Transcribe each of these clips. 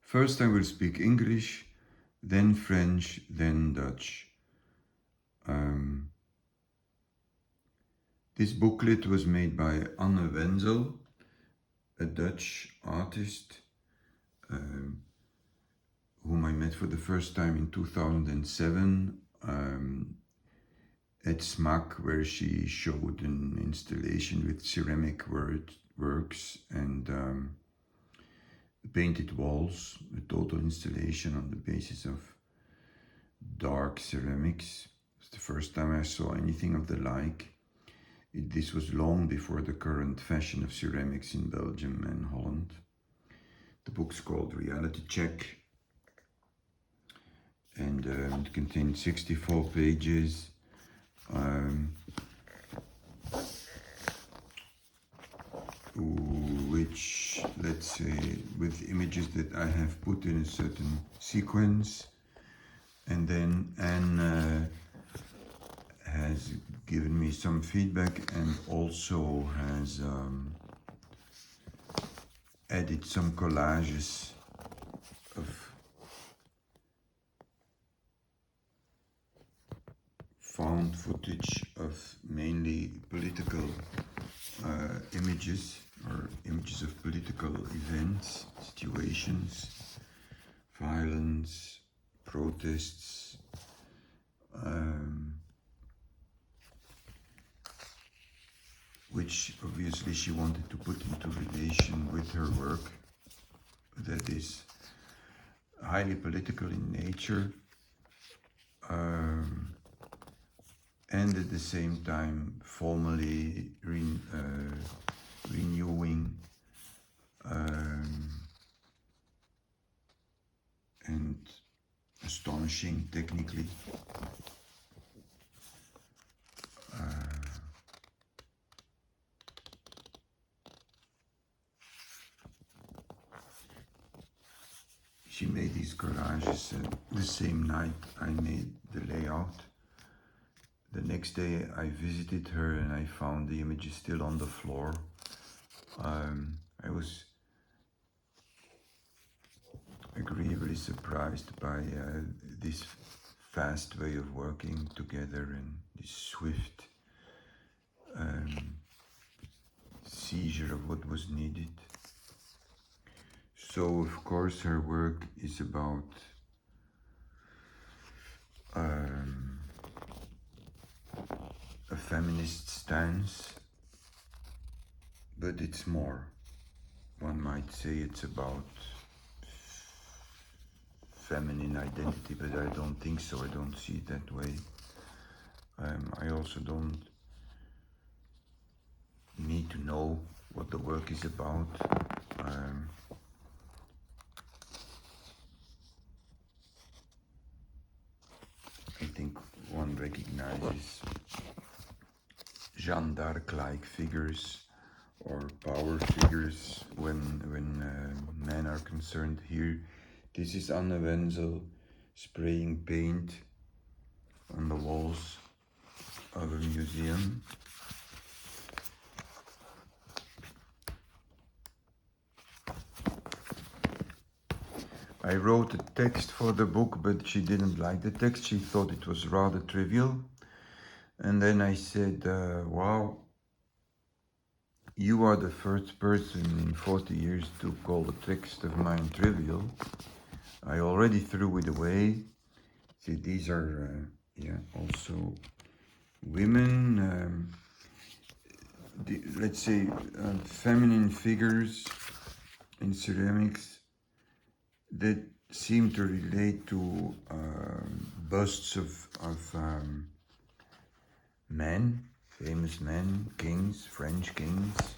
First I will speak English, then French, then Dutch. This booklet was made by Anne Wenzel, a Dutch artist whom I met for the first time in 2007 at SMAC, where she showed an installation with ceramic works and painted walls, a total installation on the basis of dark ceramics. It's the first time I saw anything of the like. This was long before the current fashion of ceramics in Belgium and Holland. The book's called Reality Check, and it contains 64 pages. Which, let's say, with images that I have put in a certain sequence, and then Anne has given me some feedback and also has added some collages of found footage of mainly political images, or images of political events, situations, violence, protests, which obviously she wanted to put into relation with her work that is highly political in nature, and at the same time formally renewing and astonishing technically. She made these collages the same night I made the layout. The next day I visited her and I found the images still on the floor. I was agreeably surprised by this fast way of working together and this swift seizure of what was needed. So of course her work is about a feminist stance, but it's more. One might say it's about feminine identity, but I don't think so. I don't see it that way. I also don't need to know what the work is about. I think one recognizes Jeanne d'Arc-like figures or power figures when men are concerned. Here, this is Anne Wenzel spraying paint on the walls of a museum. I wrote a text for the book, but she didn't like the text. She thought it was rather trivial. And then I said, wow, you are the first person in 40 years to call a text of mine trivial. I already threw it away. See, these are, also women, let's say feminine figures in ceramics that seem to relate to busts of men, famous men, kings, French kings.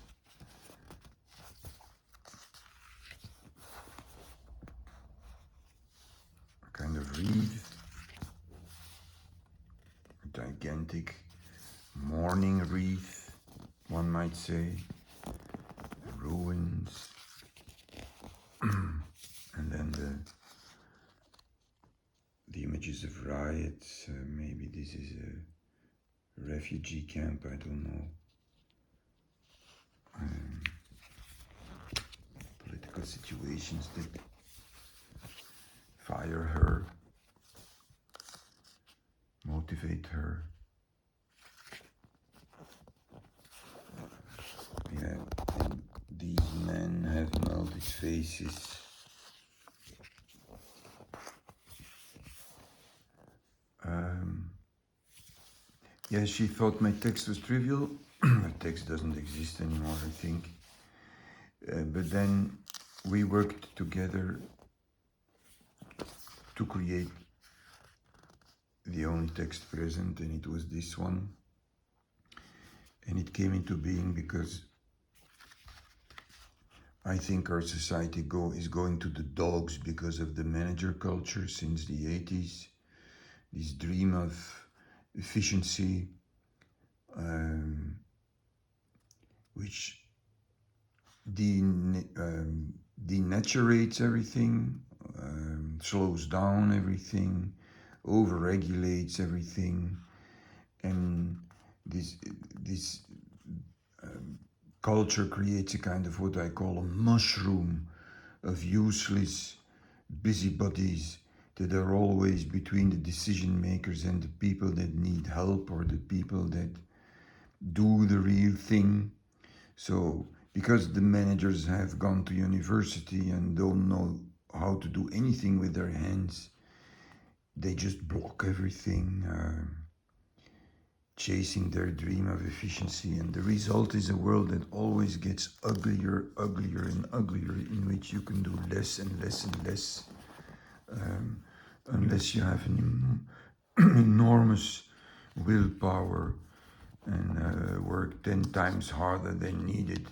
A kind of wreath, a gigantic mourning wreath, one might say, ruins, and then the images of riots. Maybe this is a refugee camp, I don't know. Political situations that fire her, motivate her. Yeah, and these men have melted faces. Yeah, she thought my text was trivial. My text doesn't exist anymore, I think. But then we worked together to create the only text present, and it was this one. And it came into being because I think our society is going to the dogs because of the manager culture since the 80s. This dream of efficiency, which denaturates everything, slows down everything, overregulates everything, and this culture creates a kind of what I call a mushroom of useless busybodies that are always between the decision makers and the people that need help or the people that do the real thing. So because the managers have gone to university and don't know how to do anything with their hands, they just block everything, chasing their dream of efficiency, and the result is a world that always gets uglier, uglier and uglier, in which you can do less and less and less, unless you have an enormous willpower and work 10 times harder than needed,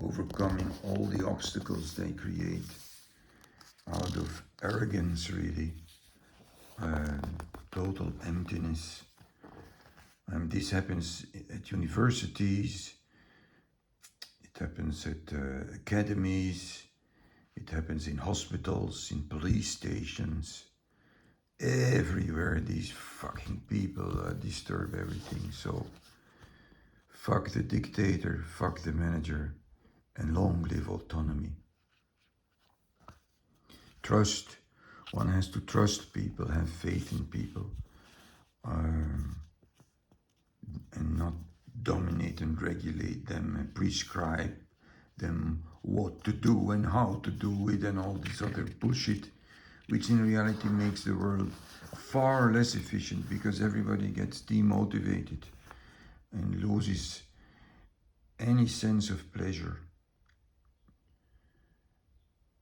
overcoming all the obstacles they create out of arrogance, really. Total emptiness. This happens at universities, it happens at academies, it happens in hospitals, in police stations. Everywhere these fucking people disturb everything. So fuck the dictator, fuck the manager, and long live autonomy. Trust. One has to trust people, have faith in people, and not dominate and regulate them and prescribe them what to do and how to do it and all this other bullshit, which in reality makes the world far less efficient because everybody gets demotivated and loses any sense of pleasure,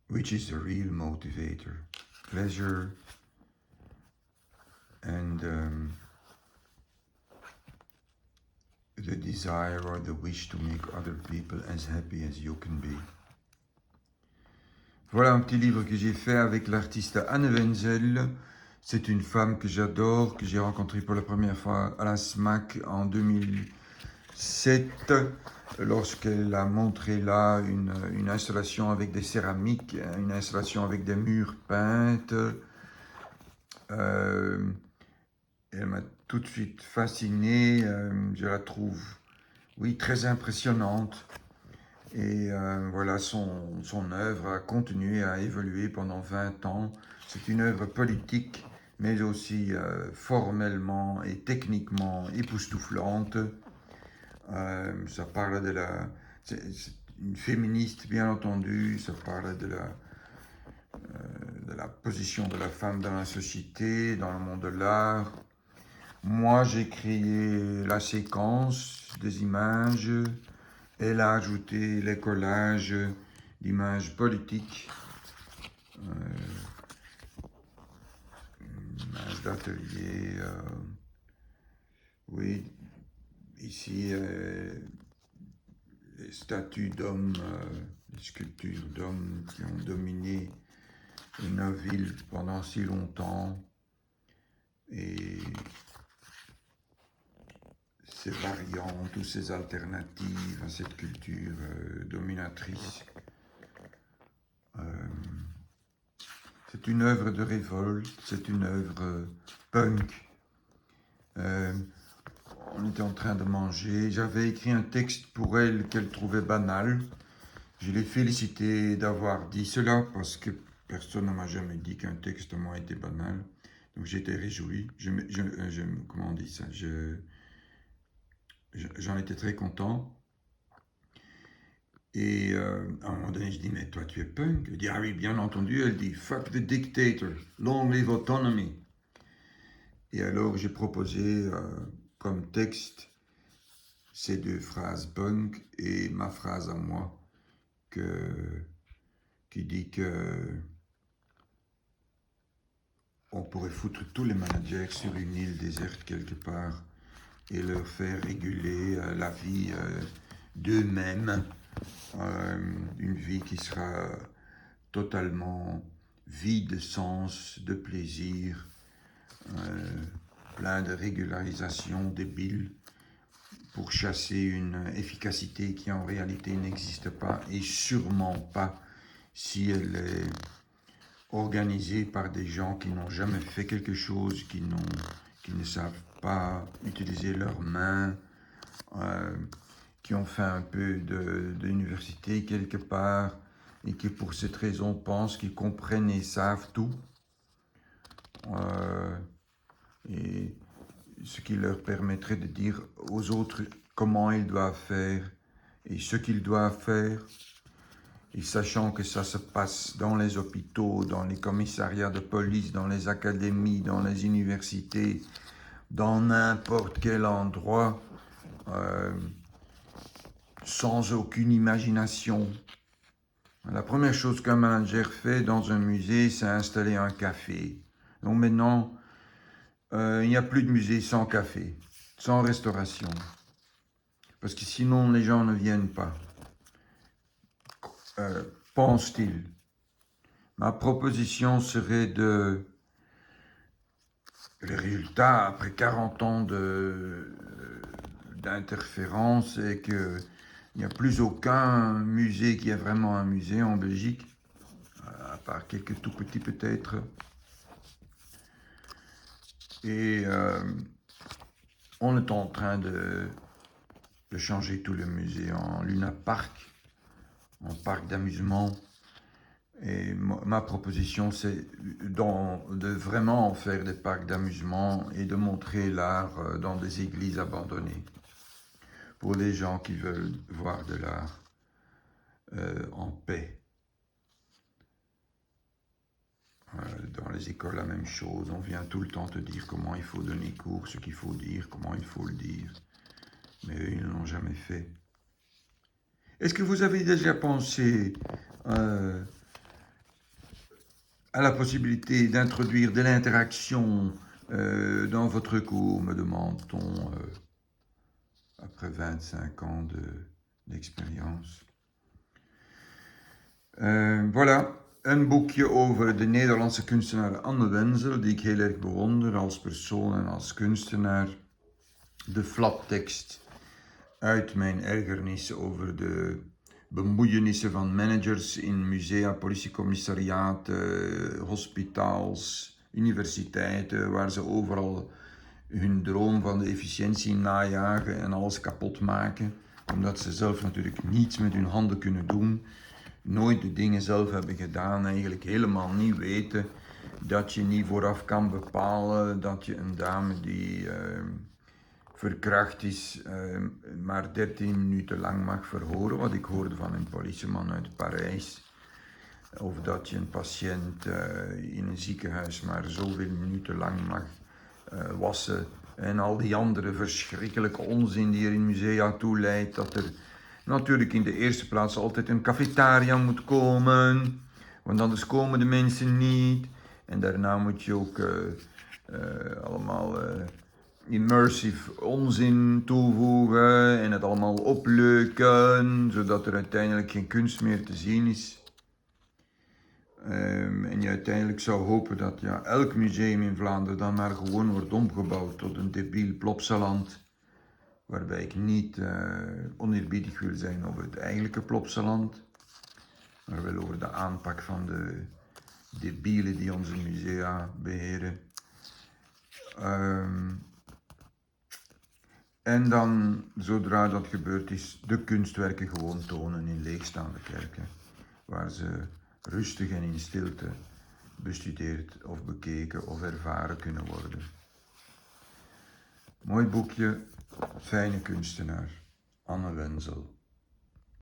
which is a real motivator. Pleasure and the desire or the wish to make other people as happy as you can be. Voilà un petit livre que j'ai fait avec l'artiste Anne Wenzel. C'est une femme que j'adore, que j'ai rencontrée pour la première fois à la SMAC en 2007, lorsqu'elle a montré là une installation avec des céramiques, une installation avec des murs peintes. Elle m'a tout de suite fasciné, je la trouve, oui, très impressionnante. Et voilà, son œuvre a continué à évoluer pendant 20 ans. C'est une œuvre politique, mais aussi formellement et techniquement époustouflante. Ça parle de la... C'est une féministe, bien entendu, ça parle de la position de la femme dans la société, dans le monde de l'art. Moi, j'ai créé la séquence des images. Elle a ajouté les collages d'images politiques, images d'atelier. Oui, ici, les statues d'hommes, les sculptures d'hommes qui ont dominé une ville pendant si longtemps. Et ces variantes ou ces alternatives à cette culture dominatrice. C'est une œuvre de révolte, c'est une œuvre punk. On était en train de manger, j'avais écrit un texte pour elle qu'elle trouvait banal, Je l'ai félicité d'avoir dit cela parce que personne ne m'a jamais dit qu'un texte moi était banal. Donc j'étais réjoui. Comment on dit ça? J'en étais très content. Et à un moment donné, je dis, mais toi, tu es punk? Elle dit, ah oui, bien entendu. Elle dit, fuck the dictator, long live autonomy. Et alors, j'ai proposé comme texte ces deux phrases punk et ma phrase à moi qui dit que on pourrait foutre tous les managers sur une île déserte quelque part et leur faire réguler la vie d'eux-mêmes, une vie qui sera totalement vide de sens, de plaisir, plein de régularisation débile pour chasser une efficacité qui en réalité n'existe pas et sûrement pas si elle est organisée par des gens qui n'ont jamais fait quelque chose, qui ne savent pas utiliser leurs mains, qui ont fait un peu d'université quelque part et qui pour cette raison pensent qu'ils comprennent et savent tout. Et ce qui leur permettrait de dire aux autres comment ils doivent faire et ce qu'ils doivent faire. Et sachant que ça se passe dans les hôpitaux, dans les commissariats de police, dans les académies, dans les universités, dans n'importe quel endroit, sans aucune imagination. La première chose qu'un manager fait dans un musée, c'est installer un café. Donc maintenant, il n'y a plus de musée sans café, sans restauration. Parce que sinon, les gens ne viennent pas. Pense-t-il. Ma proposition serait de... Le résultat, après 40 ans d'interférence, est qu'il n'y a plus aucun musée qui est vraiment un musée en Belgique, à part quelques tout petits peut-être. Et on est en train de changer tout le musée en Luna Park, en parc d'amusement. Et ma proposition, c'est de vraiment en faire des parcs d'amusement et de montrer l'art dans des églises abandonnées. Pour les gens qui veulent voir de l'art en paix. Dans les écoles, la même chose. On vient tout le temps te dire comment il faut donner cours, ce qu'il faut dire, comment il faut le dire. Mais eux, ils ne l'ont jamais fait. Est-ce que vous avez déjà pensé à la possibilité d'introduire de l'interaction dans votre cours, me demande-t-on, après 25 ans d'expérience. Voilà, een boekje over de Nederlandse kunstenaar Anne Wenzel, die ik heel erg bewonder als persoon en als kunstenaar. De flaptekst uit mijn ergernis over de bemoeienissen van managers in musea, politiecommissariaten, hospitaals, universiteiten, waar ze overal hun droom van de efficiëntie najagen en alles kapot maken, omdat ze zelf natuurlijk niets met hun handen kunnen doen, nooit de dingen zelf hebben gedaan, eigenlijk helemaal niet weten dat je niet vooraf kan bepalen dat je een dame die verkracht is, maar 13 minuten lang mag verhoren, wat ik hoorde van een politieman uit Parijs. Of dat je een patiënt in een ziekenhuis maar zoveel minuten lang mag wassen. En al die andere verschrikkelijke onzin die er in musea toe leidt. Dat er natuurlijk in de eerste plaats altijd een cafetaria moet komen. Want anders komen de mensen niet. En daarna moet je ook allemaal immersive onzin toevoegen. En het allemaal opleuken. Zodat er uiteindelijk geen kunst meer te zien is. En je uiteindelijk zou hopen dat elk museum in Vlaanderen dan maar gewoon wordt omgebouwd tot een debiel Plopsaland. Waarbij ik niet oneerbiedig wil zijn over het eigenlijke Plopsaland. Maar wel over de aanpak van de debielen die onze musea beheren. En dan, zodra dat gebeurd is, de kunstwerken gewoon tonen in leegstaande kerken, waar ze rustig en in stilte bestudeerd of bekeken of ervaren kunnen worden. Mooi boekje, fijne kunstenaar, Anne Wenzel.